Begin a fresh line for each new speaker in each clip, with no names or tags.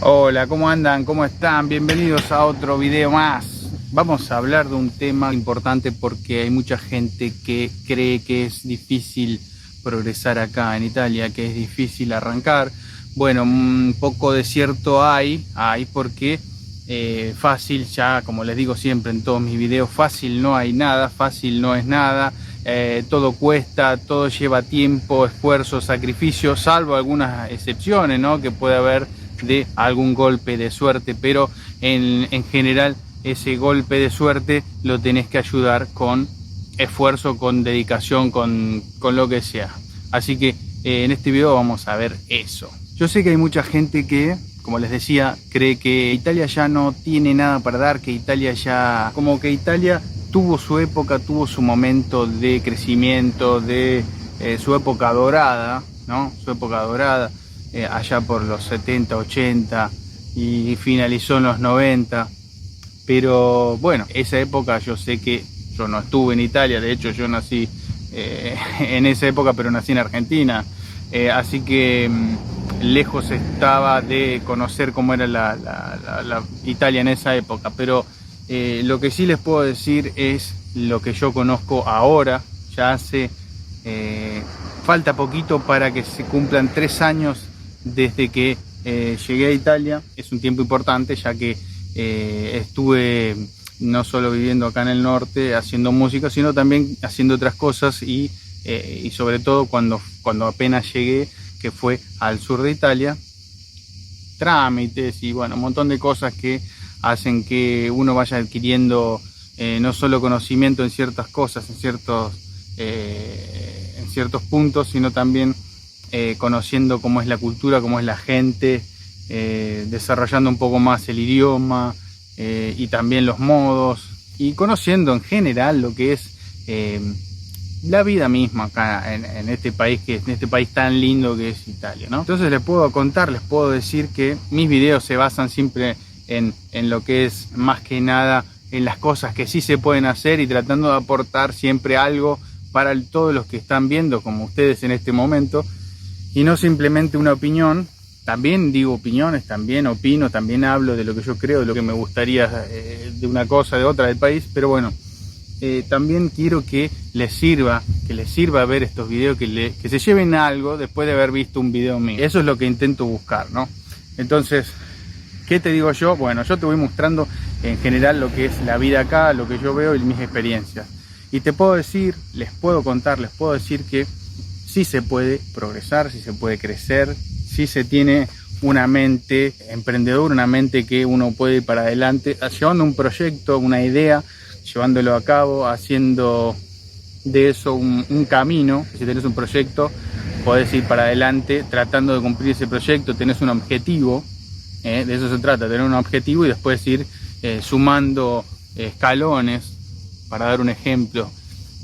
Hola, ¿cómo andan? ¿Cómo están? Bienvenidos a otro video más. Vamos a hablar de un tema importante porque hay mucha gente que cree que es difícil progresar acá en Italia, que es difícil arrancar. Bueno, un poco de cierto hay porque fácil, ya como les digo siempre en todos mis videos, fácil no hay nada, fácil no es nada. Todo cuesta, todo lleva tiempo, esfuerzo, sacrificio, salvo algunas excepciones, ¿no? Que puede haber de algún golpe de suerte, pero en general ese golpe de suerte lo tenés que ayudar con esfuerzo, con dedicación, con lo que sea. Así que en este video vamos a ver eso. Yo sé que hay mucha gente que, como les decía, cree que Italia ya no tiene nada para dar, que Italia ya, como que Italia tuvo su época, tuvo su momento de crecimiento, de su época dorada, ¿no? Su época dorada. Allá por los 70, 80 y finalizó en los 90, pero bueno, esa época yo sé que yo no estuve en Italia, de hecho yo nací en esa época, pero nací en Argentina, así que lejos estaba de conocer cómo era la Italia en esa época, pero lo que sí les puedo decir es lo que yo conozco ahora. Ya hace falta poquito para que se cumplan 3 años desde que llegué a Italia. Es un tiempo importante, ya que estuve no solo viviendo acá en el norte haciendo música, sino también haciendo otras cosas y sobre todo cuando apenas llegué, que fue al sur de Italia, trámites y bueno, un montón de cosas que hacen que uno vaya adquiriendo no solo conocimiento en ciertas cosas, en ciertos puntos, sino también conociendo cómo es la cultura, cómo es la gente, desarrollando un poco más el idioma y también los modos, y conociendo en general lo que es la vida misma acá en este país, en este país tan lindo que es Italia, ¿no? Entonces les puedo decir que mis videos se basan siempre en lo que es más que nada en las cosas que sí se pueden hacer y tratando de aportar siempre algo para todos los que están viendo, como ustedes en este momento. Y no simplemente una opinión. También digo opiniones, también opino, también hablo de lo que yo creo, de lo que me gustaría de una cosa, de otra, del país. Pero bueno, también quiero que les sirva ver estos videos, que se lleven algo después de haber visto un video mío. Eso es lo que intento buscar, ¿no? Entonces, ¿qué te digo yo? Bueno, yo te voy mostrando en general lo que es la vida acá, lo que yo veo y mis experiencias. Y te puedo decir, les puedo decir que sí se puede progresar, sí se puede crecer, sí se tiene una mente emprendedora, una mente que uno puede ir para adelante, llevando un proyecto, una idea, llevándolo a cabo, haciendo de eso un camino. Si tenés un proyecto, podés ir para adelante tratando de cumplir ese proyecto, tenés un objetivo, de eso se trata, tener un objetivo y después ir sumando escalones, para dar un ejemplo.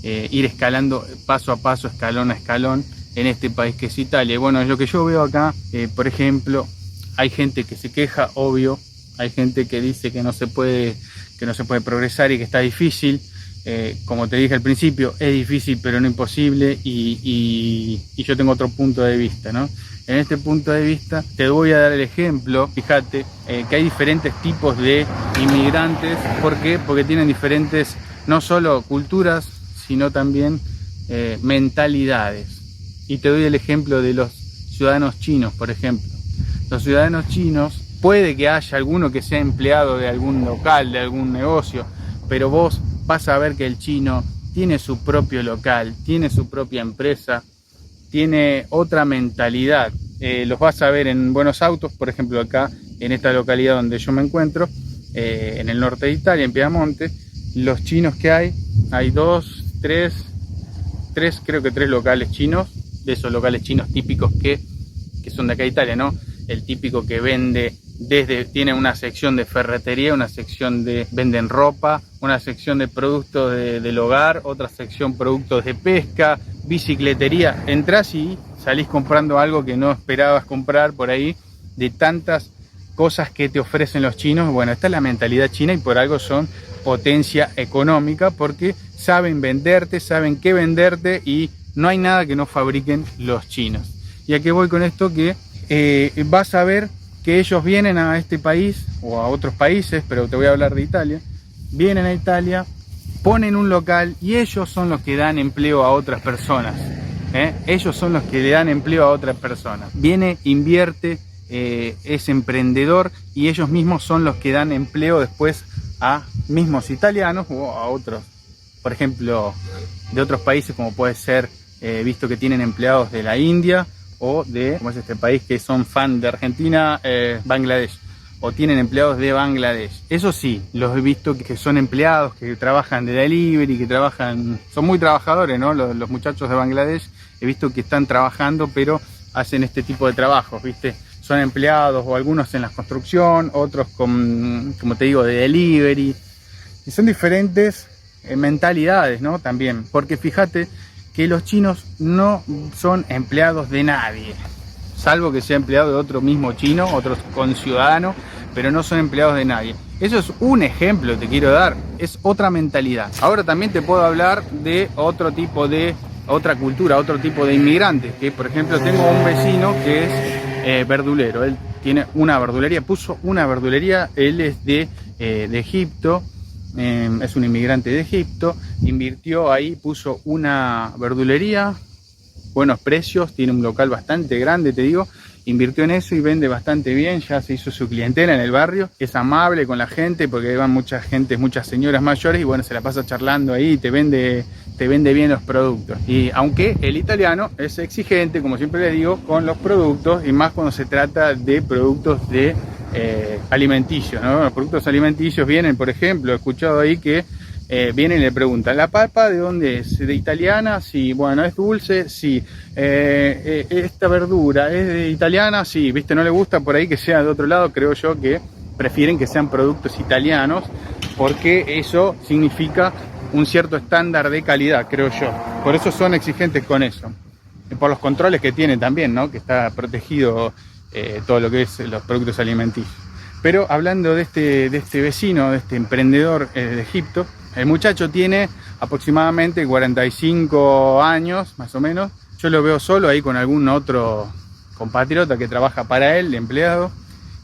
Ir escalando paso a paso, escalón a escalón en este país que es Italia. Y bueno, lo que yo veo acá, por ejemplo, hay gente que se queja, obvio, hay gente que dice que no se puede progresar y que está difícil. Como te dije al principio, es difícil pero no imposible, y yo tengo otro punto de vista, ¿no? En este punto de vista te voy a dar el ejemplo. Fíjate que hay diferentes tipos de inmigrantes. ¿Por qué? Porque tienen diferentes, no solo culturas, sino también mentalidades. Y te doy el ejemplo de los ciudadanos chinos, por ejemplo. Los ciudadanos chinos, puede que haya alguno que sea empleado de algún local, de algún negocio, pero vos vas a ver que el chino tiene su propio local, tiene su propia empresa, tiene otra mentalidad. Los vas a ver en buenos autos, por ejemplo acá en esta localidad donde yo me encuentro, en el norte de Italia, en Piamonte. Los chinos que hay 3 locales chinos, de esos locales chinos típicos que son de acá de Italia, ¿no? El típico que vende tiene una sección de ferretería, una sección venden ropa, una sección de productos del hogar, otra sección productos de pesca, bicicletería. Entrás y salís comprando algo que no esperabas comprar por ahí, de tantas cosas que te ofrecen los chinos. Bueno, esta es la mentalidad china y por algo son potencia económica, porque saben venderte, saben qué venderte, y no hay nada que no fabriquen los chinos. ¿Y a qué voy con esto? Que vas a ver que ellos vienen a este país o a otros países, pero te voy a hablar de Italia, vienen a Italia, ponen un local y ellos son los que dan empleo a otras personas. Ellos son los que le dan empleo a otras personas. Viene, invierte, es emprendedor y ellos mismos son los que dan empleo después a mismos italianos o a otros, por ejemplo, de otros países, como puede ser, visto que tienen empleados de la India o de, como es este país, que son fan de Argentina, Bangladesh, o tienen empleados de Bangladesh. Eso sí, los he visto que son empleados, que trabajan de delivery, que trabajan, son muy trabajadores, ¿no? Los muchachos de Bangladesh, he visto que están trabajando, pero hacen este tipo de trabajos, ¿viste? Son empleados, o algunos en la construcción, otros con, como te digo, de delivery. Y son diferentes mentalidades, ¿no? También, porque fíjate que los chinos no son empleados de nadie, salvo que sea empleado de otro mismo chino, otro conciudadano, pero no son empleados de nadie. Eso es un ejemplo, te quiero dar, es otra mentalidad. Ahora también te puedo hablar de otro tipo de, otra cultura, otro tipo de inmigrantes, que por ejemplo tengo un vecino que es verdulero, él tiene una verdulería, puso una verdulería, él es de Egipto, es un inmigrante de Egipto, invirtió ahí, puso una verdulería, buenos precios, tiene un local bastante grande, te digo, invirtió en eso y vende bastante bien, ya se hizo su clientela en el barrio, es amable con la gente porque van mucha gente, muchas señoras mayores y bueno, se la pasa charlando ahí y te vende bien los productos. Y aunque el italiano es exigente, como siempre les digo, con los productos y más cuando se trata de productos de alimenticios, ¿no? Los productos alimenticios vienen, por ejemplo, he escuchado ahí que vienen y le preguntan, ¿la papa de dónde es? ¿De italiana? Sí. Bueno, ¿es dulce? Sí. ¿Esta verdura es de italiana? Sí. ¿Viste? No le gusta por ahí que sea de otro lado, creo yo que prefieren que sean productos italianos porque eso significa un cierto estándar de calidad, creo yo. Por eso son exigentes con eso. Por los controles que tiene también, ¿no? Que está protegido todo lo que es los productos alimenticios. Pero hablando de este vecino, de este emprendedor de Egipto, el muchacho tiene aproximadamente 45 años, más o menos. Yo lo veo solo ahí con algún otro compatriota que trabaja para él, empleado,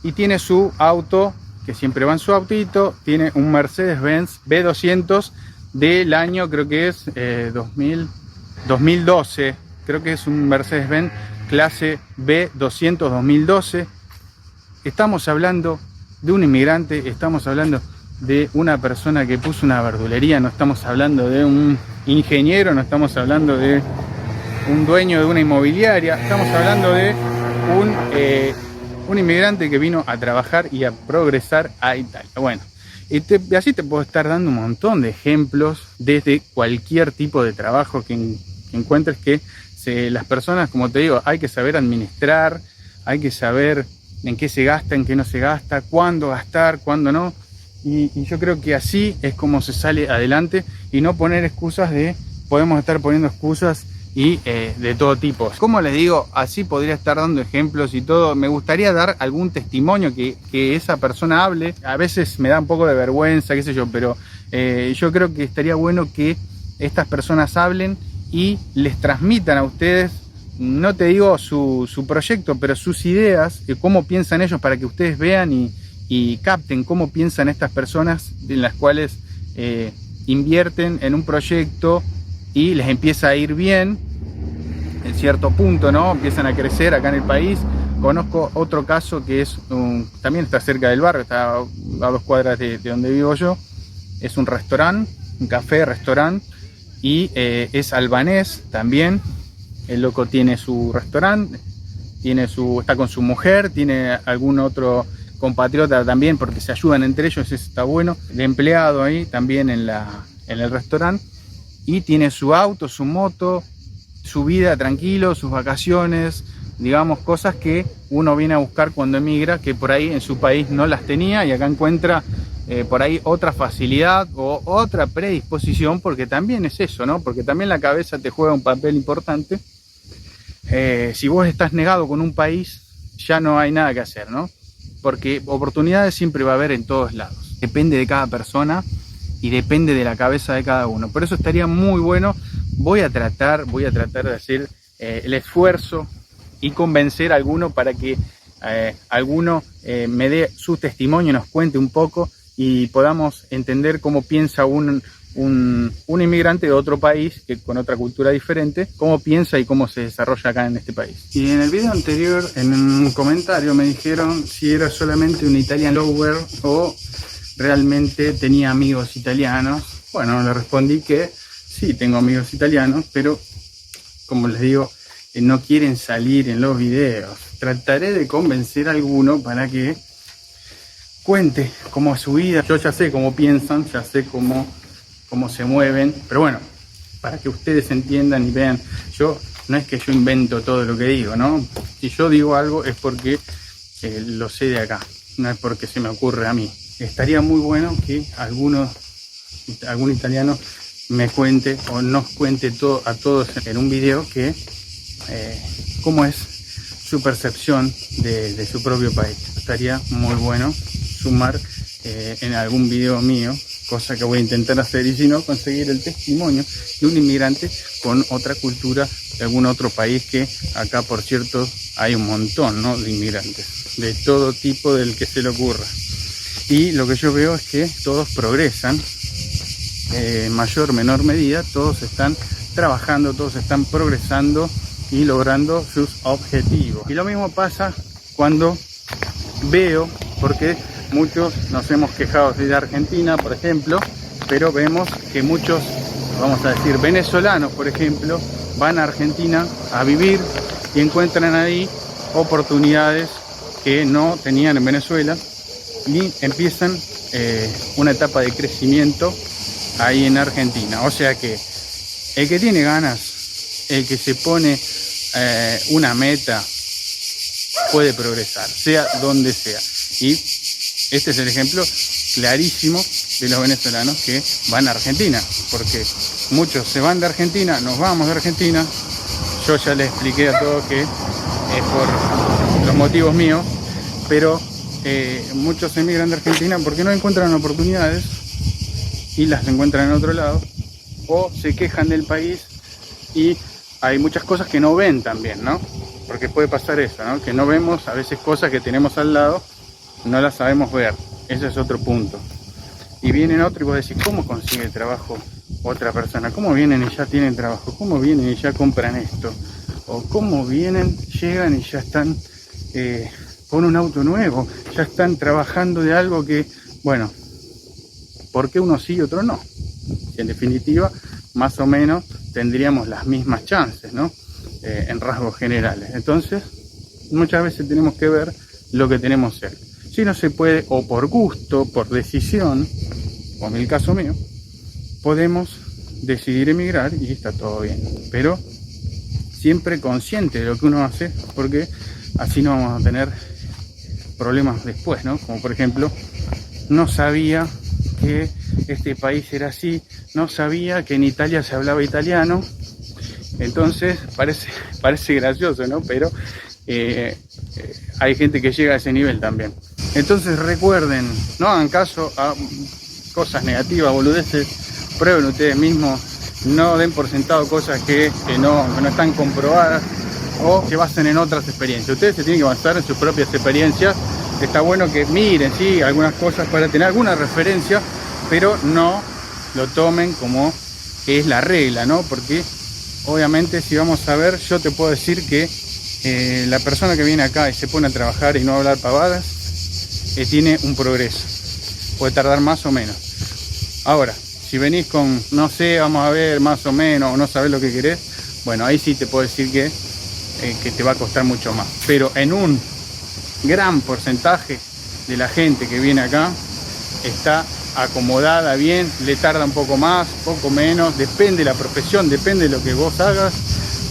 y tiene su auto, que siempre va en su autito, tiene un Mercedes-Benz B200 del año, creo que es 2012, creo que es un Mercedes-Benz clase B200 2012. Estamos hablando de un inmigrante, estamos hablando de una persona que puso una verdulería, no estamos hablando de un ingeniero, no estamos hablando de un dueño de una inmobiliaria, estamos hablando de un inmigrante que vino a trabajar y a progresar a Italia. Bueno, y así te puedo estar dando un montón de ejemplos desde cualquier tipo de trabajo que encuentres que las personas, como te digo, hay que saber administrar, hay que saber en qué se gasta, en qué no se gasta, cuándo gastar, cuándo no. Y yo creo que así es como se sale adelante y no poner excusas podemos estar poniendo excusas y de todo tipo. Como les digo, así podría estar dando ejemplos y todo. Me gustaría dar algún testimonio que esa persona hable. A veces me da un poco de vergüenza, qué sé yo, pero yo creo que estaría bueno que estas personas hablen y les transmitan a ustedes, no te digo su proyecto, pero sus ideas, cómo piensan ellos para que ustedes vean y capten cómo piensan estas personas en las cuales invierten en un proyecto y les empieza a ir bien en cierto punto, ¿no? Empiezan a crecer acá en el país. Conozco otro caso que es también está cerca del barrio, está a 2 cuadras de donde vivo yo. Es un restaurante, un café-restaurante, y es albanés también. El loco tiene su restaurante, está con su mujer, tiene algún otro compatriota también, porque se ayudan entre ellos, eso está bueno, de empleado ahí también en el restaurante, y tiene su auto, su moto, su vida tranquilo, sus vacaciones, digamos, cosas que uno viene a buscar cuando emigra, que por ahí en su país no las tenía y acá encuentra por ahí otra facilidad o otra predisposición, porque también es eso, ¿no? Porque también la cabeza te juega un papel importante. Si vos estás negado con un país, ya no hay nada que hacer, ¿no? Porque oportunidades siempre va a haber en todos lados. Depende de cada persona y depende de la cabeza de cada uno. Por eso estaría muy bueno. Voy a tratar de hacer el esfuerzo y convencer a alguno para que alguno me dé su testimonio, nos cuente un poco y podamos entender cómo piensa un inmigrante de otro país, que con otra cultura diferente, cómo piensa y cómo se desarrolla acá en este país. Y en el video anterior, en un comentario, me dijeron si era solamente un Italian lover o realmente tenía amigos italianos. Bueno, le respondí que sí, tengo amigos italianos, pero como les digo, no quieren salir en los videos. Trataré de convencer a alguno para que cuente cómo es su vida. Yo ya sé cómo piensan, ya sé cómo se mueven, pero bueno, para que ustedes entiendan y vean, no es que yo invento todo lo que digo, ¿no? Si yo digo algo es porque lo sé de acá, no es porque se me ocurre a mí. Estaría muy bueno que algún italiano me cuente o nos cuente a todos en un video cómo es su percepción de su propio país. Estaría muy bueno sumar en algún video mío, cosa que voy a intentar hacer, y si no, conseguir el testimonio de un inmigrante con otra cultura de algún otro país, que acá, por cierto, hay un montón, ¿no?, de inmigrantes de todo tipo, del que se le ocurra. Y lo que yo veo es que todos progresan, en mayor o menor medida, todos están trabajando, todos están progresando y logrando sus objetivos. Y lo mismo pasa cuando veo, porque muchos nos hemos quejado de Argentina, por ejemplo, pero vemos que muchos, vamos a decir, venezolanos, por ejemplo, van a Argentina a vivir y encuentran ahí oportunidades que no tenían en Venezuela y empiezan una etapa de crecimiento ahí en Argentina. O sea que el que tiene ganas, el que se pone una meta, puede progresar, sea donde sea. Y este es el ejemplo clarísimo de los venezolanos que van a Argentina, porque muchos se van de Argentina, nos vamos de Argentina. Yo ya les expliqué a todos que es por los motivos míos, pero muchos emigran de Argentina porque no encuentran oportunidades y las encuentran en otro lado, o se quejan del país y hay muchas cosas que no ven también, ¿no? Porque puede pasar eso, ¿no? Que no vemos a veces cosas que tenemos al lado, no las sabemos ver. Ese es otro punto. Y vienen otros y vos decís, ¿cómo consigue trabajo otra persona? ¿Cómo vienen y ya tienen trabajo? ¿Cómo vienen y ya compran esto? O ¿cómo vienen, llegan y ya están con un auto nuevo? Ya están trabajando de algo que, bueno, ¿por qué uno sí y otro no? Y en definitiva, más o menos tendríamos las mismas chances, ¿no? En rasgos generales. Entonces, muchas veces tenemos que ver lo que tenemos cerca. Si no se puede, o por gusto, por decisión, como en el caso mío, podemos decidir emigrar y está todo bien. Pero siempre consciente de lo que uno hace, porque así no vamos a tener problemas después, ¿no? Como por ejemplo, no sabía que este país era así, no sabía que en Italia se hablaba italiano. Entonces parece gracioso, ¿no? Pero hay gente que llega a ese nivel también. Entonces recuerden, no hagan caso a cosas negativas, boludeces, prueben ustedes mismos, no den por sentado cosas que no están comprobadas o que basen en otras experiencias. Ustedes se tienen que basar en sus propias experiencias. Está bueno que miren, sí, algunas cosas para tener alguna referencia, pero no lo tomen como que es la regla, ¿no? Porque obviamente, si vamos a ver, yo te puedo decir que la persona que viene acá y se pone a trabajar y no a hablar pavadas, tiene un progreso. Puede tardar más o menos. Ahora, si venís con, no sé, vamos a ver, más o menos, o no sabés lo que querés, bueno, ahí sí te puedo decir que te va a costar mucho más. Pero en un gran porcentaje de la gente que viene acá está acomodada bien, le tarda un poco más, poco menos, depende de la profesión, depende de lo que vos hagas.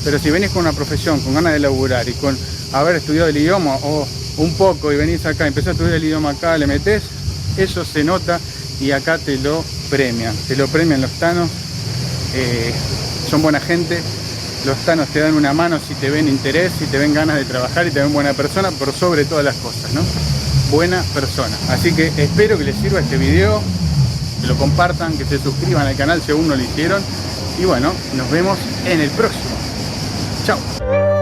Pero si venís con una profesión, con ganas de laburar y con haber estudiado el idioma o un poco y venís acá, empezás a estudiar el idioma acá, le metés, eso se nota y acá te lo premian los tanos. Son buena gente, los tanos te dan una mano si te ven interés, si te ven ganas de trabajar y te ven buena persona, por sobre todas las cosas, ¿no? Buena persona. Así que espero que les sirva este video, que lo compartan, que se suscriban al canal si aún no lo hicieron y bueno, nos vemos en el próximo. Chao.